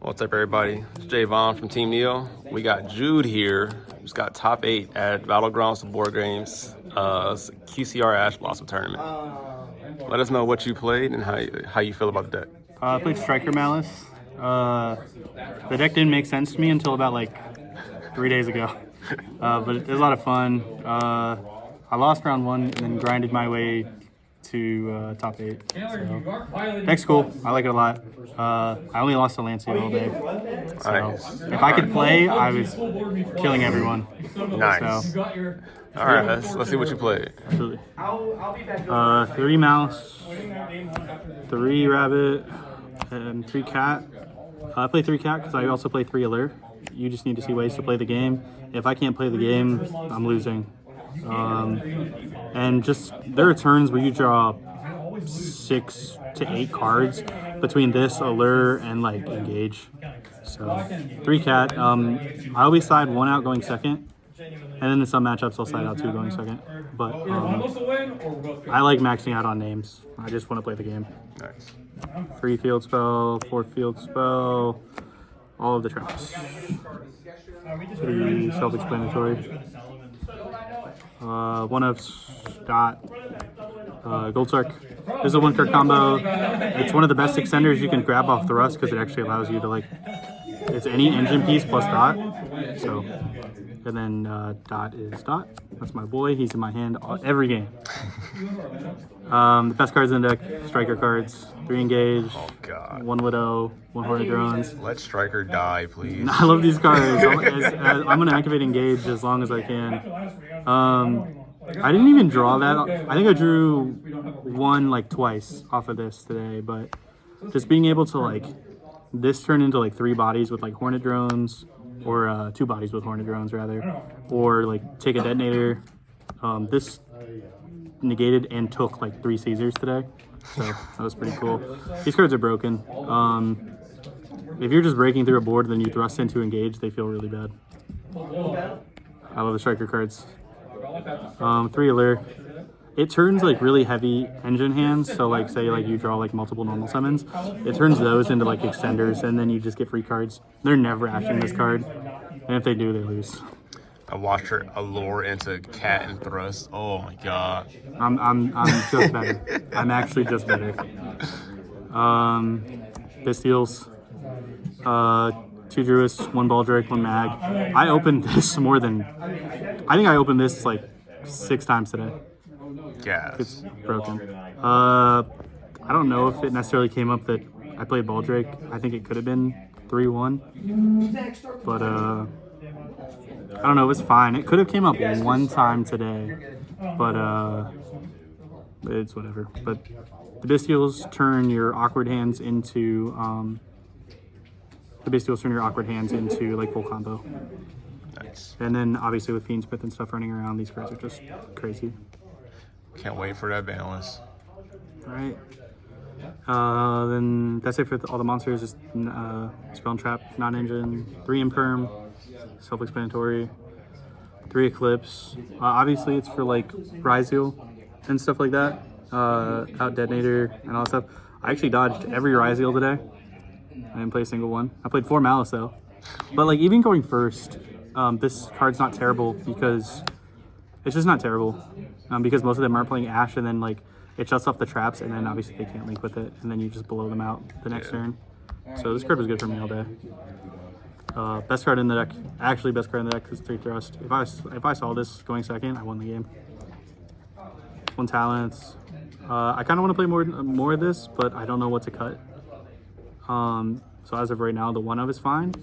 What's up, everybody? It's Javon from Team Neo. We got Jude here, who's got top 8 at Battlegrounds of Board Games, QCR Ash Blossom tournament. Let us know what you played and how you feel about the deck. I played Striker Maliss. The deck didn't make sense to me until about like 3 days ago, but it was a lot of fun. I lost round 1 and then grinded my way to top 8. So, deck's cool. I like it a lot. I only lost to Lancia all day. So Nice. if I could play, I was killing everyone. Nice. So, All right, let's see what you played. absolutely. 3 mouse, 3 rabbit, and 3 cat. I play 3 cat because I also play 3 allure. You just need to see ways to play the game. If I can't play the game, I'm losing. And just there are turns where you draw 6 to 8 cards between this allure and like engage. So 3 cat. I always side 1 out going second, and then in some matchups I'll side out 2 going second. But I like maxing out on names. I just want to play the game. Nice. 3 field spell, 4 field spell, all of the traps. Pretty self-explanatory. 1 of Dot, Gold Sark. This is a 1-card combo. It's one of the best extenders you can grab off the rust because it actually allows you to like, it's any engine piece plus Dot. So, and then Dot is Dot. That's my boy. He's in my hand every game. The best cards in the deck: Striker cards, 3 engage, Oh God. 1 Widow, 1 Hornet Drones. Let Striker die, please. I love these cards. I'm going to activate engage as long as I can. I didn't even draw that. I think I drew 1 like twice off of this today, but just being able to like this turn into like 3 bodies with like Hornet Drones, or 2 bodies with Hornet Drones rather, or like take a detonator. This negated and took like 3 Caesars today, so that was pretty cool. These cards are broken. If you're just breaking through a board then you thrust into engage, they feel really bad. I love the Striker cards. 3 allure. It turns like really heavy engine hands, so like say like you draw like multiple normal summons, it turns those into like extenders and then you just get free cards. They're never ashing this card, and if they do, they lose. I watched her allure into cat and thrust. Oh my God. I'm just better. I'm actually just better. Pistiles. 2 Druids, 1 Baldric, 1 Mag. I opened this I think I opened this like 6 times today. Yes. It's broken. I don't know if it necessarily came up that I played Baldric. I think it could have been 3-1. But I don't know, it was fine. It could have came up 1 time today. But it's whatever. But the Bestials turn your awkward hands into like full combo. Nice. And then obviously with Fiendsmith and stuff running around, these cards are just crazy. Can't wait for that Maliss. All right. Then that's it for all the monsters. Just Spell and Trap, non-engine, 3 Imperm, self-explanatory, 3 Eclipse. Obviously it's for like Ryzeal and stuff like that. Out Detonator and all that stuff. I actually dodged every Ryzeal today. I didn't play a single one. I played 4 Malice though. But like even going first, this card's not terrible because it's just not terrible. Because most of them aren't playing Ash, and then like it shuts off the traps, and then obviously they can't link with it, and then you just blow them out the next turn. So this card was good for me all day. Best card in the deck, actually best card in the deck is 3 Thrust. If I saw this going second, I won the game. 1 Talents. I kind of want to play more of this, but I don't know what to cut. So as of right now, the 1 of is fine.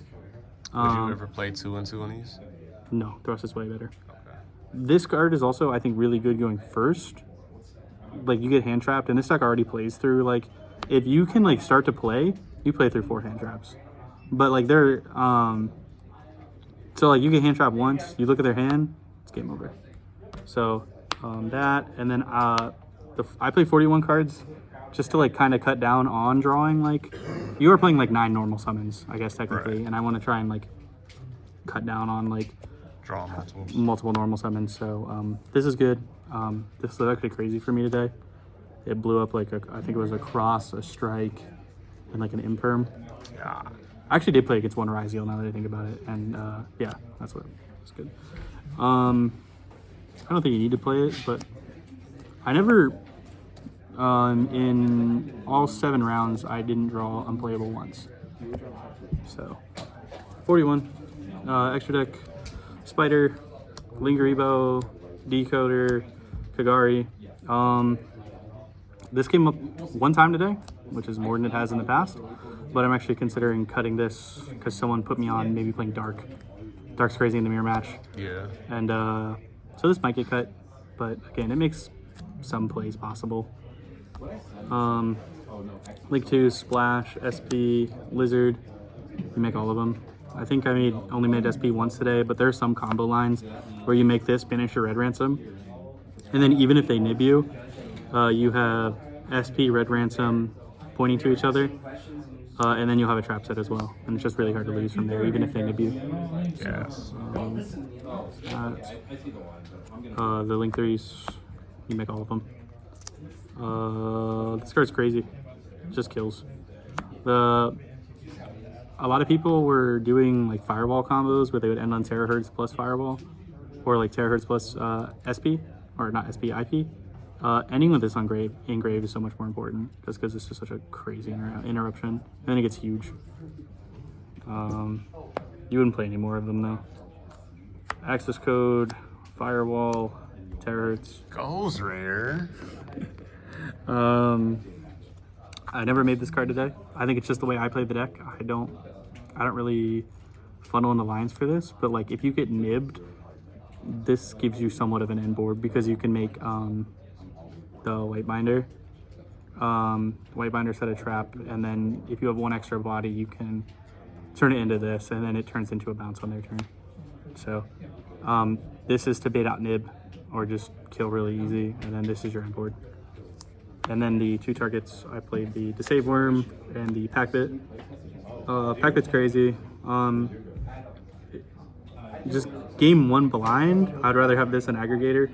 Would you ever play 2 and 2 on these? No, Thrust is way better. Okay. This card is also, I think, really good going first. Like, you get hand trapped, and this deck already plays through, like, if you can, like, start to play, you play through 4 hand traps. But, like, they're, so, like, you get hand trapped once, you look at their hand, it's game over. So, that, and then, I play 41 cards just to, like, kind of cut down on drawing, like, you are playing, like, 9 normal summons, I guess, technically, Right. and I want to try and, like, cut down on, like, Draw multiple normal summons. So this is good. This was actually crazy for me today. It blew up like I think it was a cross, a strike, and like an imperm. Yeah. I actually did play against one Ryziel now that I think about it, and yeah, that's good. I don't think you need to play it, but I never, in all 7 rounds, I didn't draw unplayable once. So, 41, extra deck, Spider, Lingeribo, Decoder, Kagari. This came up one time today, which is more than it has in the past, but I'm actually considering cutting this because someone put me on maybe playing Dark. Dark's crazy in the mirror match. Yeah. And so this might get cut, but again, it makes some plays possible. Link 2, Splash, SP, Lizard, you make all of them. I think I only made SP once today, but there are some combo lines where you make this, banish your Red Ransom, and then even if they nib you, you have SP, Red Ransom pointing to each other, and then you'll have a trap set as well. And it's just really hard to lose from there, even if they nib you. Yes. The Link 3s, you make all of them. This card's crazy. It just kills. A lot of people were doing like Fireball combos where they would end on Terahertz plus Fireball, or like Terahertz plus SP, or not SP, IP. Ending with this on engrave is so much more important just because this is such a crazy interruption. And then it gets huge. You wouldn't play any more of them though. Access code, Firewall, Terahertz. Goes rare. I never made this card today. I think it's just the way I play the deck. I don't really funnel in the lines for this, but like if you get nibbed, this gives you somewhat of an end board because you can make the White Binder. White Binder set a trap, and then if you have 1 extra body, you can turn it into this, and then it turns into a bounce on their turn. So this is to bait out nib or just kill really easy, and then this is your end board. And then the 2 targets, I played the Save Worm and the Packbit. Packbit's crazy. Just game 1 blind, I'd rather have this than Aggregator,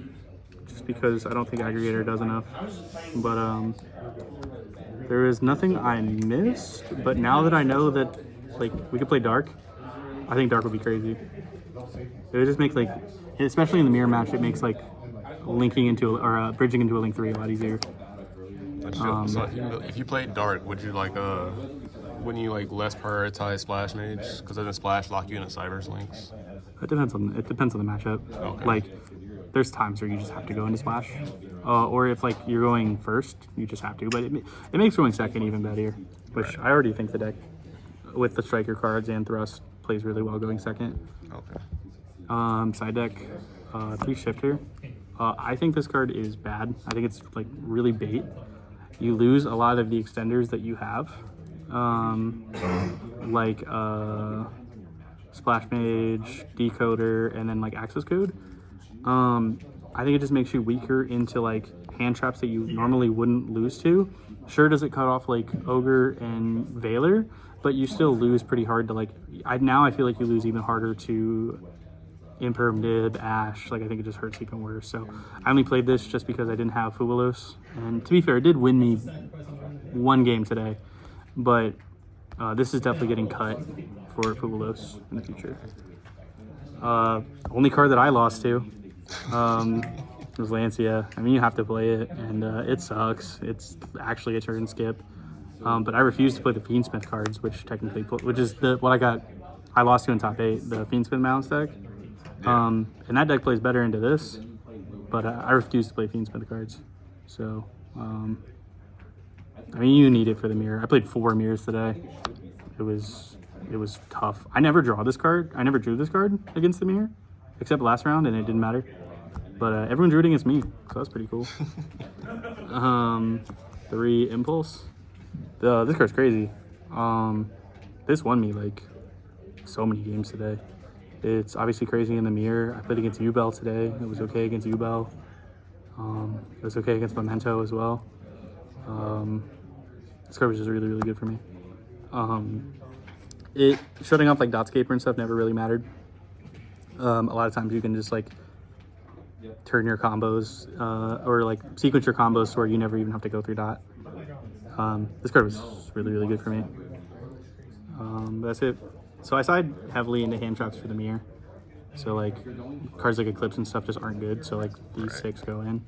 just because I don't think Aggregator does enough. But there is nothing I missed, but now that I know that like we could play Dark, I think Dark would be crazy. It would just make like, especially in the mirror match, it makes like linking into or bridging into a Link 3 a lot easier. So if you played Dark, would you like wouldn't you like less prioritize Splash Mage? Because doesn't Splash lock you into Cybers Links? It depends on the matchup. Okay. Like there's times where you just have to go into Splash, or if like you're going first, you just have to. But it makes going second even better, which I already think the deck with the Striker cards and Thrust plays really well going second. Okay. Side deck, 3 Shifter. I think this card is bad. I think it's like really bait. You lose a lot of the extenders that you have, like Splash Mage, Decoder, and then like Access Code. I think it just makes you weaker into like hand traps that you normally wouldn't lose to. Sure, does it cut off like Ogre and Veiler, but you still lose pretty hard to like. Now I feel like you lose even harder to Imperm, Nib, Ash. Like I think it just hurts even worse. So I only played this just because I didn't have Fubulos, and to be fair, it did win me 1 game today, but this is definitely getting cut for Fubulos in the future. Only card that I lost to was Lancia. I mean, you have to play it, and it sucks. It's actually a turn skip, but I refuse to play the Fiendsmith cards, which technically, which is what I got. I lost to in top 8, the Fiendsmith Mounts deck. And that deck plays better into this, but I refuse to play Fiendsmith cards. So, I mean, you need it for the mirror. I played 4 mirrors today. It was tough. I never drew this card against the mirror, except last round, and it didn't matter. But everyone drew it against me, so that's pretty cool. 3 Impulse. This card's crazy. This won me like so many games today. It's obviously crazy in the mirror. I played against Ubel today. It was okay against Ubel. It was okay against Memento as well. This card was just really, really good for me. It shutting off like Dotscaper and stuff never really mattered. A lot of times you can just like turn your combos or like sequence your combos to where you never even have to go through Dot. This card was really, really good for me. That's it. So I side heavily into hand traps for the mirror. So like cards like Eclipse and stuff just aren't good. So like these 6 go in.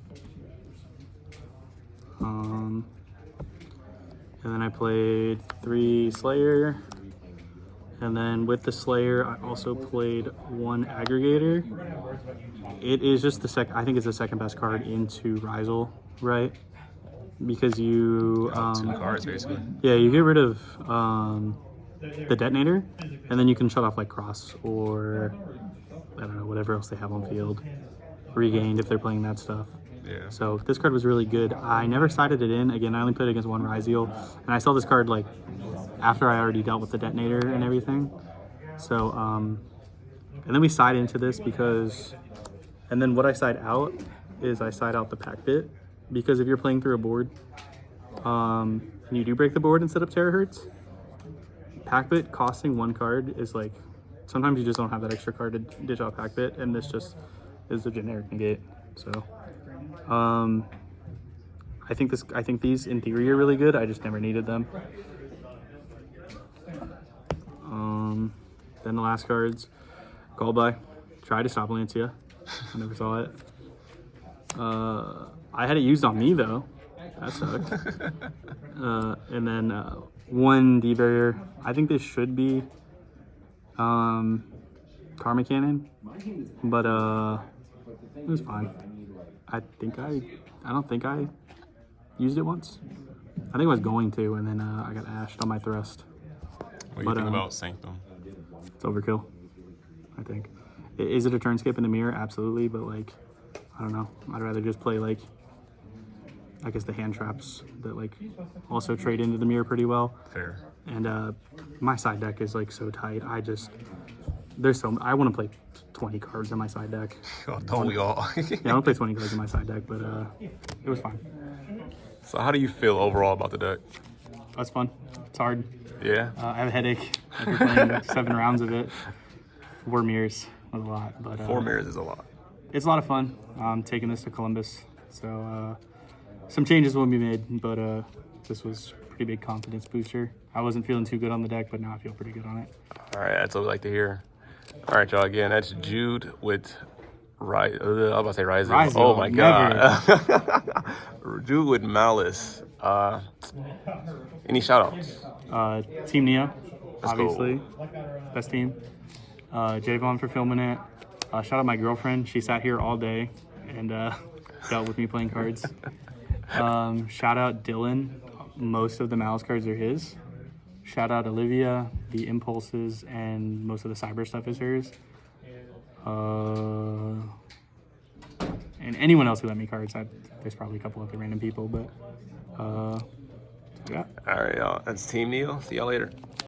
And then I played 3 Slayer. And then with the Slayer, I also played 1 Aggregator. It is just I think it's the second best card into Rizal, right? Because you 2 cards basically. yeah, you get rid of the detonator, and then you can shut off like Cross or I don't know, whatever else they have on field. Regained if they're playing that stuff. Yeah. So this card was really good. I never sided it in. Again, I only played against 1 Rizal, and I saw this card like after I already dealt with the detonator and everything. So and then we side into this and then what I side out is I side out the pack bit, because if you're playing through a board and you do break the board and set up terahertz, pack bit costing 1 card is like, sometimes you just don't have that extra card to dish out pack bit, and this just is the generic negate. So I think these in theory are really good. I just never needed them. Then the last cards, Called By. Tried to stop Lancia. I never saw it. I had it used on me though. That sucked. And then 1 D-Barrier. I think this should be Karma Cannon, but it was fine. I don't think I used it once. I think I was going to, and then I got ashed on my thrust. What do you think about Sanctum? It's overkill, I think. Is it a turn skip in the mirror? Absolutely, but like, I don't know. I'd rather just play like, I guess the hand traps that like also trade into the mirror pretty well. Fair. And my side deck is like so tight. I want to play 20 cards in my side deck. Oh, don't we all? Yeah, I want to play 20 cards in my side deck, but it was fine. So how do you feel overall about the deck? That's fun. It's hard. Yeah. I have a headache after playing 7 rounds of it. 4 mirrors was a lot, but 4 mirrors is a lot. it's a lot of fun. I'm taking this to Columbus, so some changes will be made, but this was a pretty big confidence booster. I wasn't feeling too good on the deck, but now I feel pretty good on it. All right, that's what we like to hear. All right, y'all. Again, that's Jude with I was about to say Rizal. Oh my God. Jude with Maliss. Any shout outs? Team Neo, Let's obviously. Best team. Javon for filming it. Shout out my girlfriend. She sat here all day and dealt with me playing cards. Shout out Dylan. Most of the Maliss cards are his. Shout out Olivia. The impulses and most of the cyber stuff is hers. And anyone else who lent me cards. There's probably a couple other random people, but yeah. All right, y'all. That's Team Neo. See y'all later.